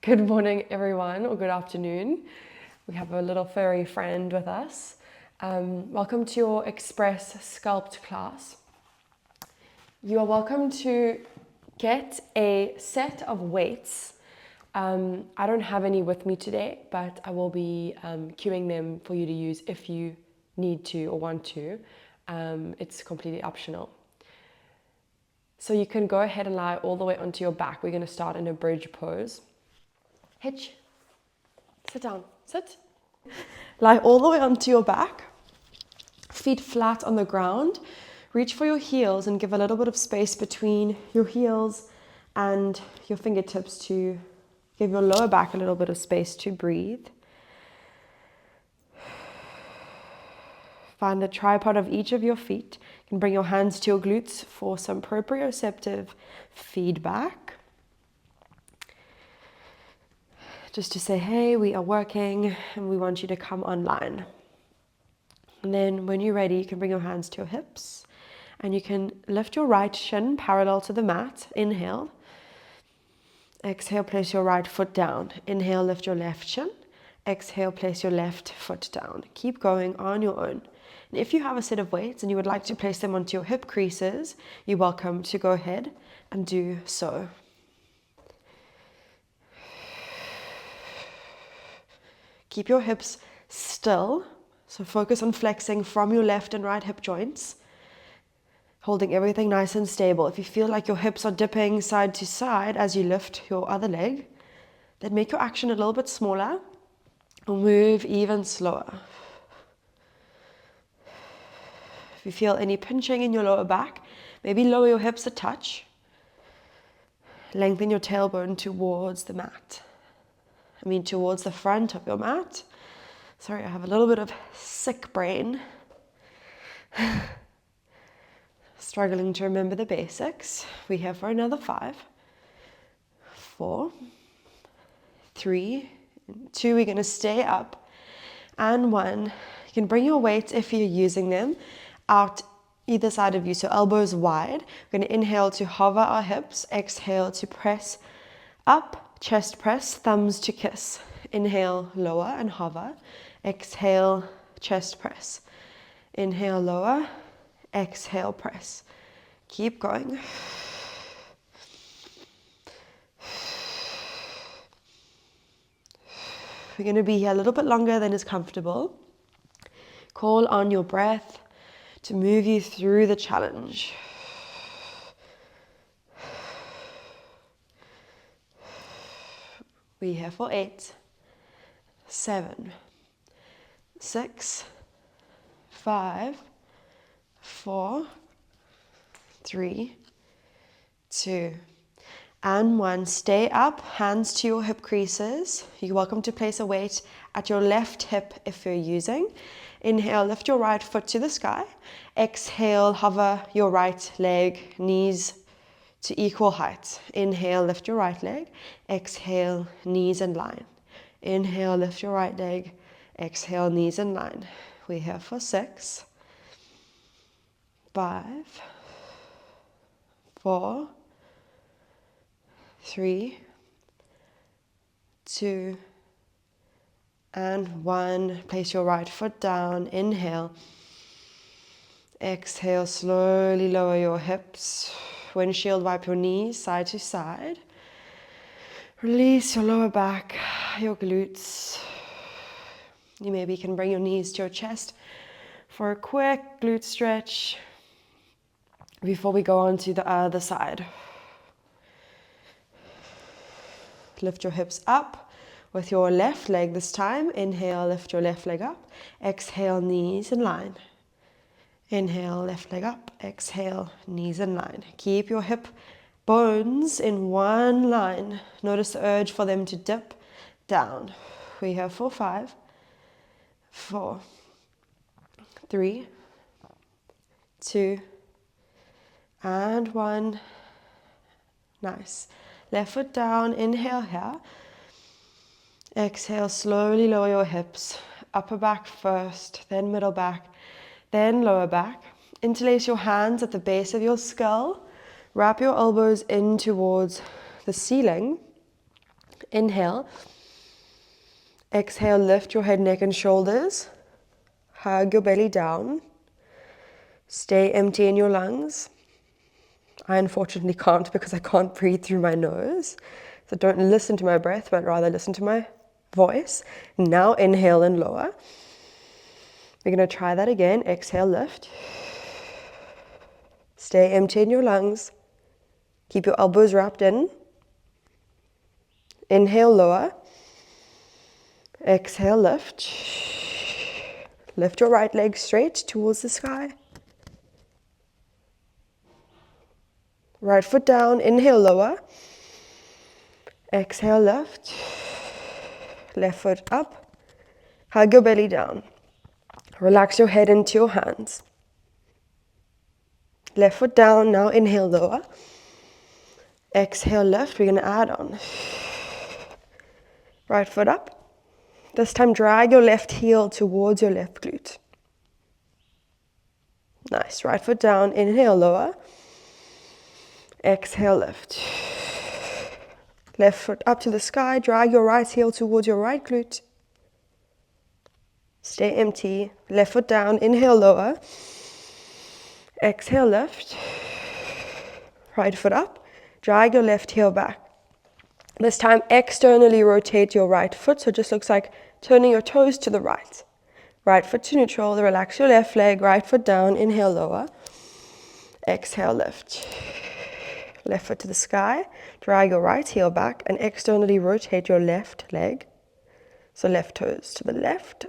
Good morning, everyone, or good afternoon. We have a little furry friend with us. Welcome to your Express Sculpt class. You are welcome to get a set of weights. I don't have any with me today, but I will be queuing them for you to use if you need to or want to. It's completely optional. So you can go ahead and lie all the way onto your back. We're going to start in a bridge pose. Hitch. Sit down. Sit. Lie all the way onto your back. Feet flat on the ground. Reach for your heels and give a little bit of space between your heels and your fingertips to give your lower back a little bit of space to breathe. Find the tripod of each of your feet. You can bring your hands to your glutes for some proprioceptive feedback. Just to say, hey, we are working and we want you to come online. And then when you're ready, you can bring your hands to your hips and you can lift your right shin parallel to the mat. Inhale. Exhale, place your right foot down. Inhale, lift your left shin. Exhale, place your left foot down. Keep going on your own. And if you have a set of weights and you would like to place them onto your hip creases, you're welcome to go ahead and do so. Keep your hips still, so focus on flexing from your left and right hip joints, holding everything nice and stable. If you feel like your hips are dipping side to side as you lift your other leg, then make your action a little bit smaller or move even slower. If you feel any pinching in your lower back, maybe lower your hips a touch. Lengthen your tailbone towards the mat. Towards the front of your mat. Sorry, I have a little bit of sick brain. Struggling to remember the basics. We're here for another 5, 4, 3, 2. We're going to stay up. And 1. You can bring your weights, if you're using them, out either side of you. So elbows wide. We're going to inhale to hover our hips. Exhale to press up. Chest press, thumbs to kiss. Inhale, lower and hover. Exhale, chest press. Inhale, lower. Exhale, press. Keep going. We're going to be here a little bit longer than is comfortable. Call on your breath to move you through the challenge. We're here for 8, 7, 6, 5, 4, 3, 2, and 1. Stay up, hands to your hip creases. You're welcome to place a weight at your left hip if you're using. Inhale, lift your right foot to the sky. Exhale, hover your right leg, knees to equal height. Inhale, lift your right leg. Exhale, knees in line. Inhale, lift your right leg. Exhale, knees in line. We're here for 6, 5, 4, 3, 2, and 1. Place your right foot down. Inhale. Exhale, slowly lower your hips. Windshield wipe your knees side to side. Release your lower back, your glutes. You maybe can bring your knees to your chest for a quick glute stretch before we go on to the other side. Lift your hips up with your left leg this time. Inhale, lift your left leg up. Exhale, knees in line. Inhale, left leg up. Exhale, knees in line. Keep your hip bones in one line. Notice the urge for them to dip down. We're here for 5, 4, 3, 2, and 1. Nice. Left foot down. Inhale here. Exhale, slowly lower your hips. Upper back first, then middle back, then lower back. Interlace your hands at the base of your skull. Wrap your elbows in towards the ceiling. Inhale. Exhale, lift your head, neck, and shoulders. Hug your belly down. Stay empty in your lungs. I unfortunately can't because I can't breathe through my nose. So don't listen to my breath, but rather listen to my voice. Now inhale and lower. We're going to try that again. Exhale, lift. Stay empty in your lungs. Keep your elbows wrapped in. Inhale, lower. Exhale, lift. Lift your right leg straight towards the sky. Right foot down. Inhale, lower. Exhale, lift. Left foot up. Hug your belly down. Relax your head into your hands. Left foot down. Now inhale, lower. Exhale, lift. We're going to add on. Right foot up. This time, drag your left heel towards your left glute. Nice. Right foot down. Inhale, lower. Exhale, lift. Left foot up to the sky. Drag your right heel towards your right glute. Stay empty. Left foot down. Inhale, lower. Exhale, lift. Right foot up. Drag your left heel back. This time, externally rotate your right foot, so it just looks like turning your toes to the right. Right foot to neutral, relax your left leg, right foot down, inhale, lower. Exhale, lift. Left foot to the sky, drag your right heel back and externally rotate your left leg. So left toes to the left.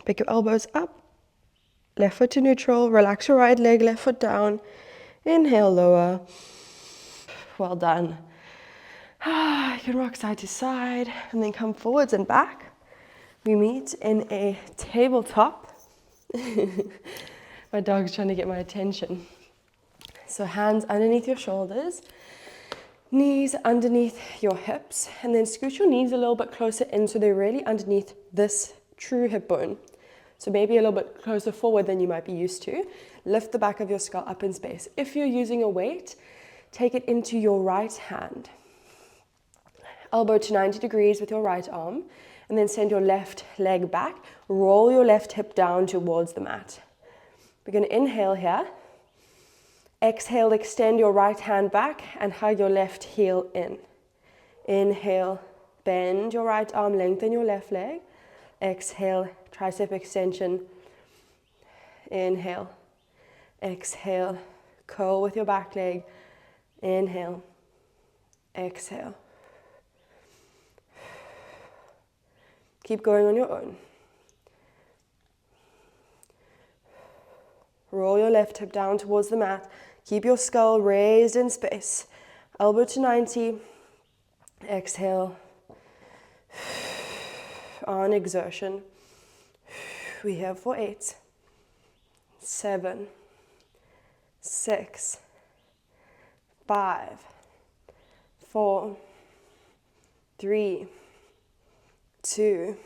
Pick your elbows up. Left foot to neutral, relax your right leg, left foot down. Inhale, lower. Well done. You can rock side to side and then come forwards and back. We meet in a tabletop. My dog's trying to get my attention. So hands underneath your shoulders, knees underneath your hips, and then scoot your knees a little bit closer in so they're really underneath this true hip bone. So maybe a little bit closer forward than you might be used to. Lift the back of your skull up in space. If you're using a weight, take it into your right hand. Elbow to 90 degrees with your right arm, and then send your left leg back. Roll your left hip down towards the mat. We're going to inhale here. Exhale, extend your right hand back and hug your left heel in. Inhale, bend your right arm, lengthen your left leg. Exhale, tricep extension. Inhale, exhale, curl with your back leg. Inhale, exhale. Keep going on your own. Roll your left hip down towards the mat. Keep your skull raised in space. Elbow to 90. Exhale. On exertion. We have for 8, 7, 6, 5, 4, 3, 2,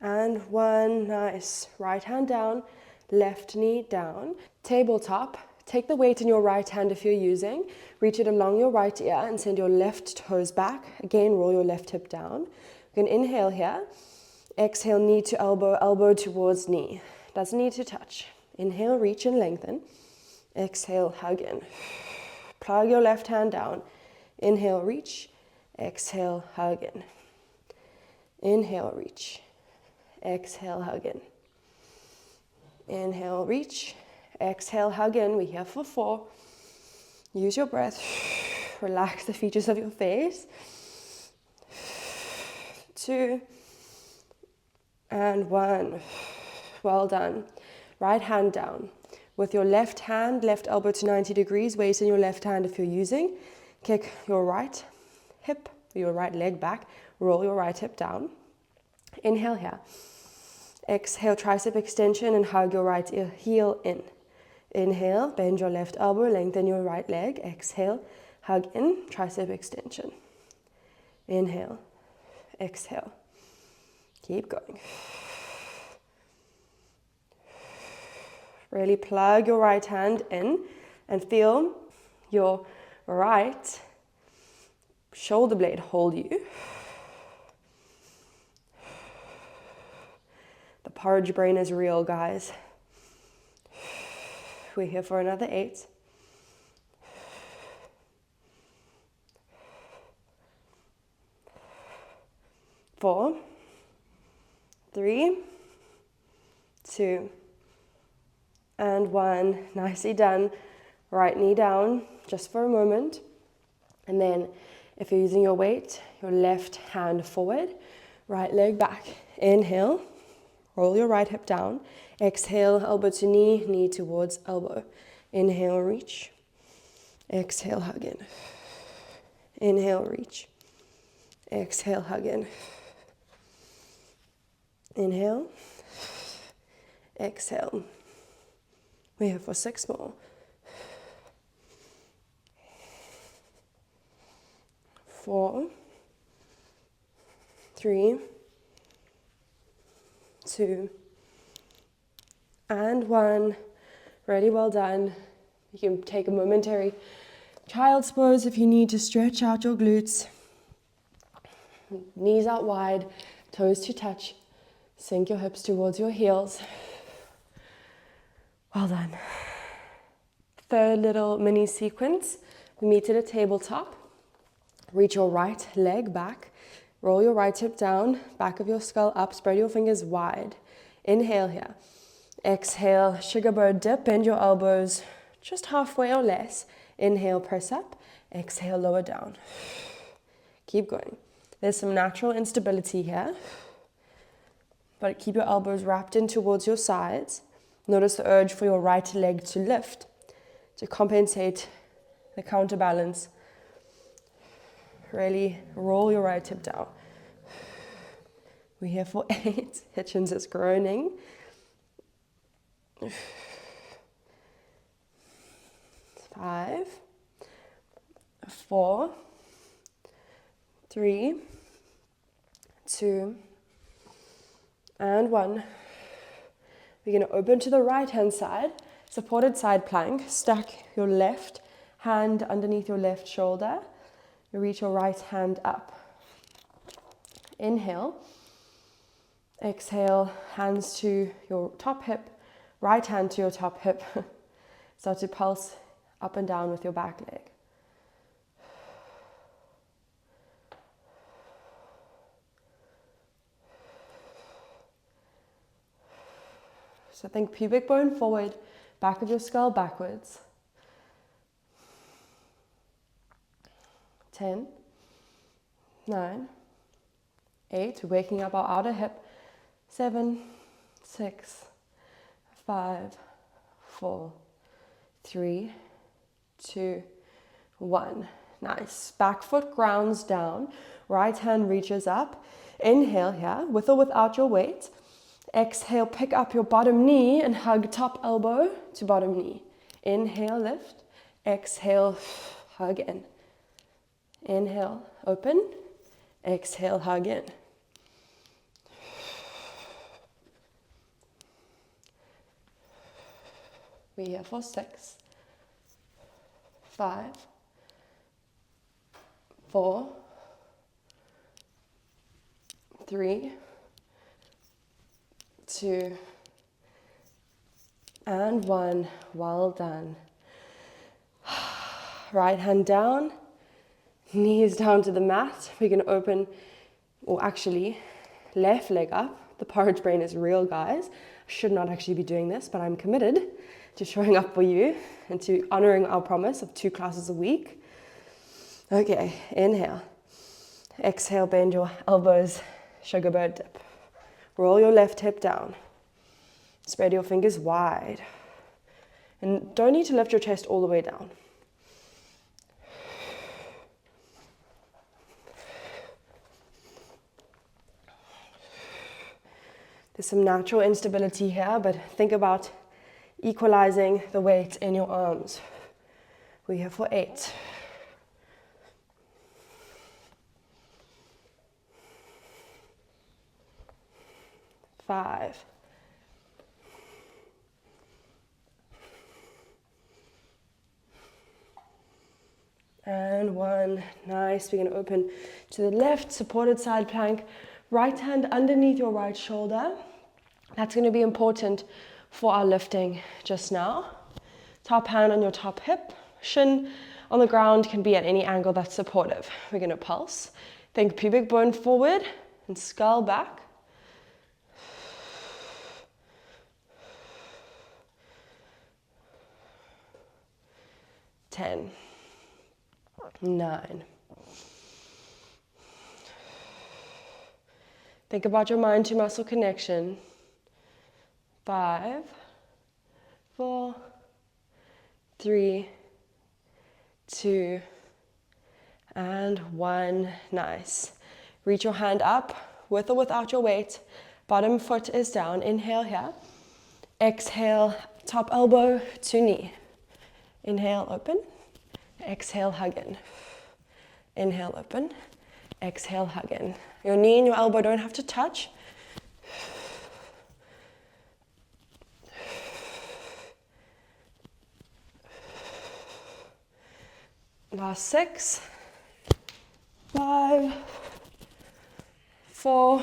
and 1. Nice. Right hand down, left knee down. Tabletop. Take the weight in your right hand if you're using. Reach it along your right ear and send your left toes back. Again, roll your left hip down. You can inhale here. Exhale, knee to elbow, elbow towards knee. Doesn't need to touch. Inhale, reach and lengthen. Exhale, hug in. Plug your left hand down. Inhale, reach. Exhale, hug in. Inhale, reach. Exhale, hug in. Inhale, reach. Exhale, hug in. We're here for 4. Use your breath. Relax the features of your face. 2 and 1. Well done. Right hand down. With your left hand, left elbow to 90 degrees, weight in your left hand if you're using. Kick your right hip, your right leg back. Roll your right hip down. Inhale here. Exhale, tricep extension and hug your right heel in. Inhale, bend your left elbow, lengthen your right leg. Exhale, hug in, tricep extension. Inhale, exhale. Keep going. Really plug your right hand in and feel your right shoulder blade hold you. The porridge brain is real, guys. We're here for another 8. 4, 3, 2, and 1. Nicely done. Right knee down just for a moment. And then if you're using your weight, your left hand forward, right leg back. Inhale, roll your right hip down. Exhale, elbow to knee, knee towards elbow. Inhale, reach. Exhale, hug in. Inhale, reach. Exhale, hug in. Inhale. Exhale. We're here for 6 more. 4, 3, 2, and 1. Really well done. You can take a momentary child's pose if you need to stretch out your glutes. Knees out wide, toes to touch. Sink your hips towards your heels. Well done. Third little mini sequence. We meet at a tabletop. Reach your right leg back. Roll your right hip down, back of your skull up, spread your fingers wide. Inhale here. Exhale, sugar bird dip, bend your elbows just halfway or less. Inhale, press up. Exhale, lower down. Keep going. There's some natural instability here, but keep your elbows wrapped in towards your sides. Notice the urge for your right leg to lift, to compensate the counterbalance. Really roll your right hip down. We're here for 8. Hitchens is groaning. 5, 4, 3, 2, and 1. We're going to open to the right hand side, supported side plank. Stack your left hand underneath your left shoulder. You reach your right hand up. Inhale. Exhale, hands to your top hip, right hand to your top hip. Start to pulse up and down with your back leg. So think pubic bone forward, back of your skull backwards. 10, 9, 8, waking up our outer hip. 7, 6, 5, 4, 3, 2, 1. Nice. Back foot grounds down. Right hand reaches up. Inhale here, with or without your weight. Exhale, pick up your bottom knee and hug top elbow to bottom knee. Inhale, lift. Exhale, hug in. Inhale, open. Exhale, hug in. We're here for 6, 5, 4, 3, 2, and 1. Well done. Right hand down, knees down to the mat. We're going to open, or actually, left leg up. The porridge brain is real, guys. I should not actually be doing this, but I'm committed to showing up for you and to honoring our promise of 2 classes a week. Okay, inhale. Exhale, bend your elbows, sugar bird dip. Roll your left hip down. Spread your fingers wide. And don't need to lift your chest all the way down. There's some natural instability here, but think about equalizing the weight in your arms. We're here for 8. 5. And 1. one. Nice. We're going to open to the left, supported side plank. Right hand underneath your right shoulder. That's going to be important for our lifting just now. Top hand on your top hip. Shin on the ground can be at any angle that's supportive. We're going to pulse. Think pubic bone forward and skull back. 10, 9. Think about your mind to muscle connection. 5, 4, 3, 2, and 1. Nice. Reach your hand up with or without your weight. Bottom foot is down. Inhale here. Exhale, top elbow to knee. Inhale, open. Exhale, hug in. Inhale, open. Exhale, hug in. Your knee and your elbow don't have to touch. Last 6, 5, 4,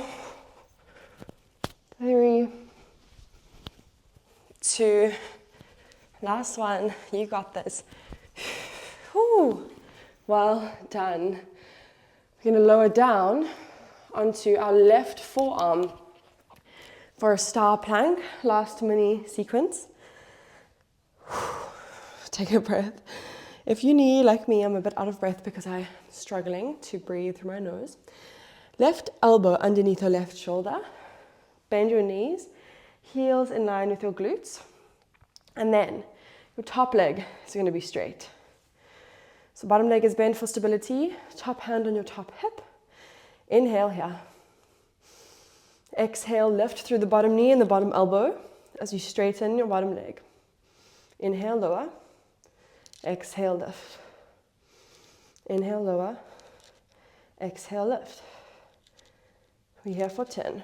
3, 2, last one. You got this. Whew. Well done. We're going to lower down onto our left forearm for a star plank, last mini sequence. Take a breath. If you need, like me, I'm a bit out of breath because I'm struggling to breathe through my nose. Left elbow underneath your left shoulder. Bend your knees, heels in line with your glutes. And then your top leg is going to be straight. So bottom leg is bent for stability. Top hand on your top hip. Inhale here. Exhale, lift through the bottom knee and the bottom elbow as you straighten your bottom leg. Inhale, lower. Exhale, lift. Inhale, lower. Exhale, lift. We're here for 10.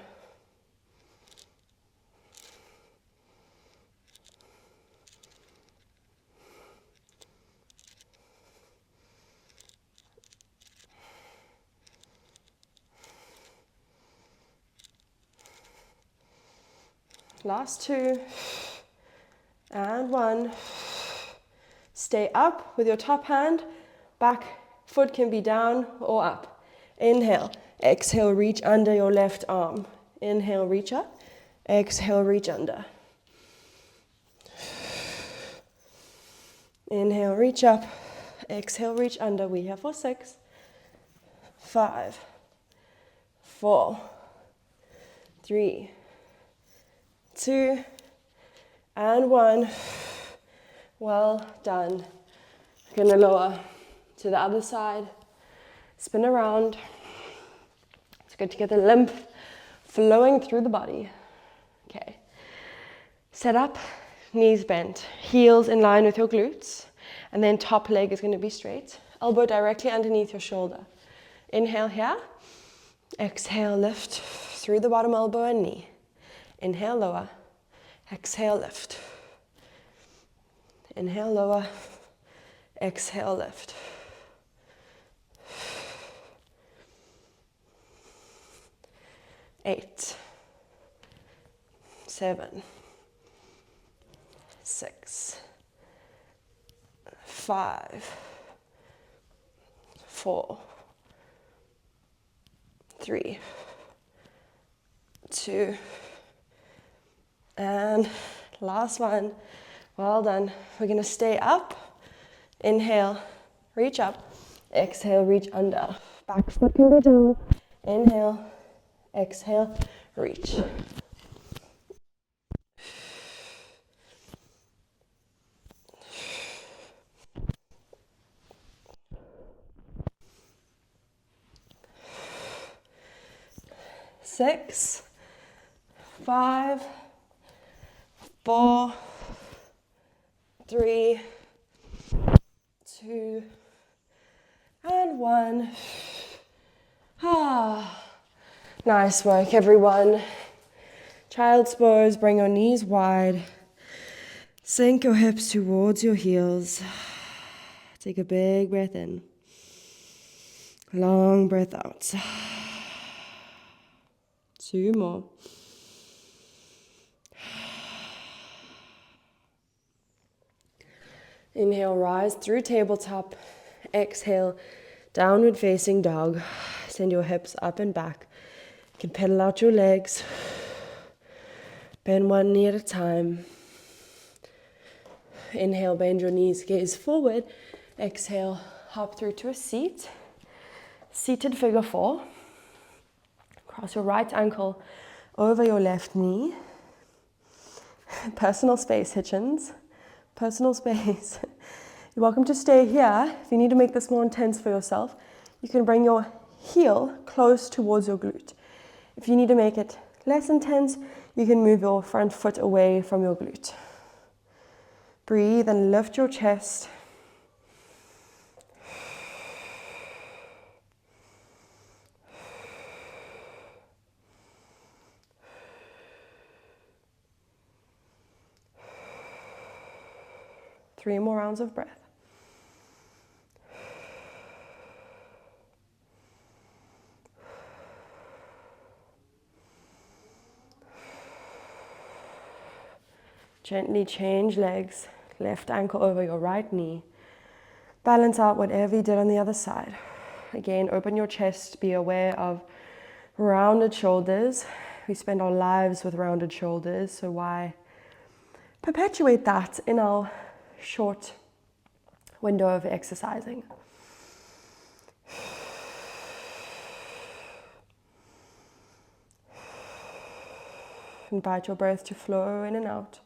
Last 2. And 1. Stay up with your top hand. Back foot can be down or up. Inhale. Exhale, reach under your left arm. Inhale, reach up. Exhale, reach under. Inhale, reach up. Exhale, reach under. We here for 6, 5, 4, 3, 2, and 1. Well done. We're gonna lower to the other side. Spin around. It's good to get the lymph flowing through the body. Okay. Set up, knees bent, heels in line with your glutes, and then top leg is going to be straight. Elbow directly underneath your shoulder. Inhale here. Exhale, lift through the bottom elbow and knee. Inhale, lower. Exhale, lift. Inhale, lower. Exhale, lift. Eight, 7, 6, 5, 4, 3, 2, and last one. Well done. We're going to stay up. Inhale, reach up. Exhale, reach under. Back foot can be down. Inhale, exhale, reach. Six, 5, 4, 3, 2, and 1. Nice work, everyone. Child's pose, bring your knees wide. Sink your hips towards your heels. Take a big breath in. Long breath out. 2 more. Inhale, rise through tabletop. Exhale, downward facing dog. Send your hips up and back. You can pedal out your legs. Bend one knee at a time. Inhale, bend your knees, gaze forward. Exhale, hop through to a seat. Seated figure 4. Cross your right ankle over your left knee. Personal space, Hitchens. Personal space. You're welcome to stay here. If you need to make this more intense for yourself, you can bring your heel close towards your glute. If you need to make it less intense, you can move your front foot away from your glute. Breathe and lift your chest. Three more rounds of breath. Gently change legs, left ankle over your right knee. Balance out whatever you did on the other side. Again, open your chest, be aware of rounded shoulders. We spend our lives with rounded shoulders, so why perpetuate that in our short window of exercising? Invite your breath to flow in and out.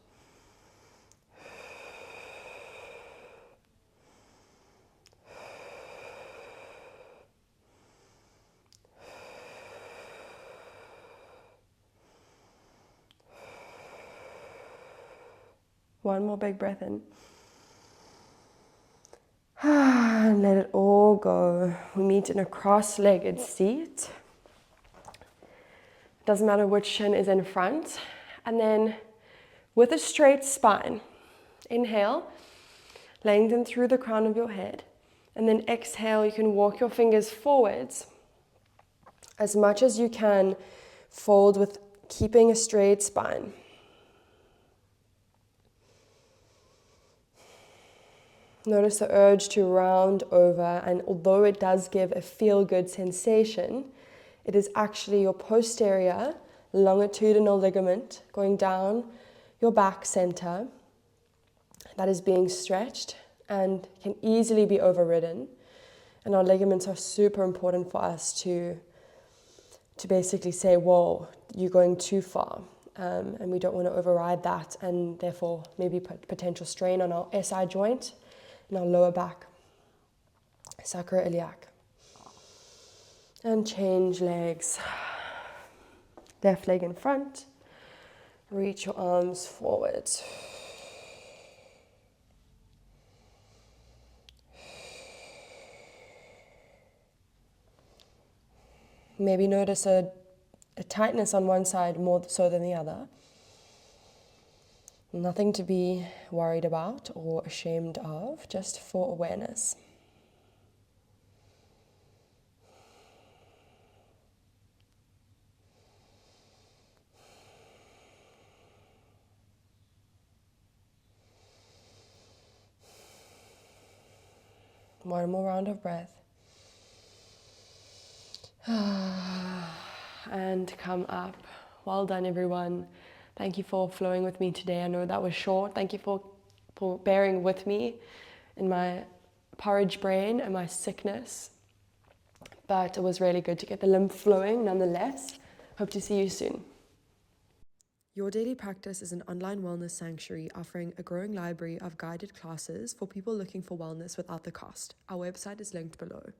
One more big breath in. And let it all go. We meet in a cross-legged seat. Doesn't matter which shin is in front. And then with a straight spine, inhale, lengthen through the crown of your head. And then exhale, you can walk your fingers forwards as much as you can, fold with keeping a straight spine. Notice the urge to round over, and although it does give a feel-good sensation, it is actually your posterior longitudinal ligament going down your back center that is being stretched and can easily be overridden. And our ligaments are super important for us to basically say, whoa, you're going too far. And we don't want to override that and therefore maybe put potential strain on our SI joint in our lower back, sacroiliac. And change legs. Left leg in front. Reach your arms forward. Maybe notice a tightness on one side more so than the other. Nothing to be worried about or ashamed of, just for awareness. One more round of breath. And come up. Well done, everyone. Thank you for flowing with me today. I know that was short. Thank you for bearing with me in my porridge brain and my sickness. But it was really good to get the lymph flowing nonetheless. Hope to see you soon. Your Daily Practice is an online wellness sanctuary offering a growing library of guided classes for people looking for wellness without the cost. Our website is linked below.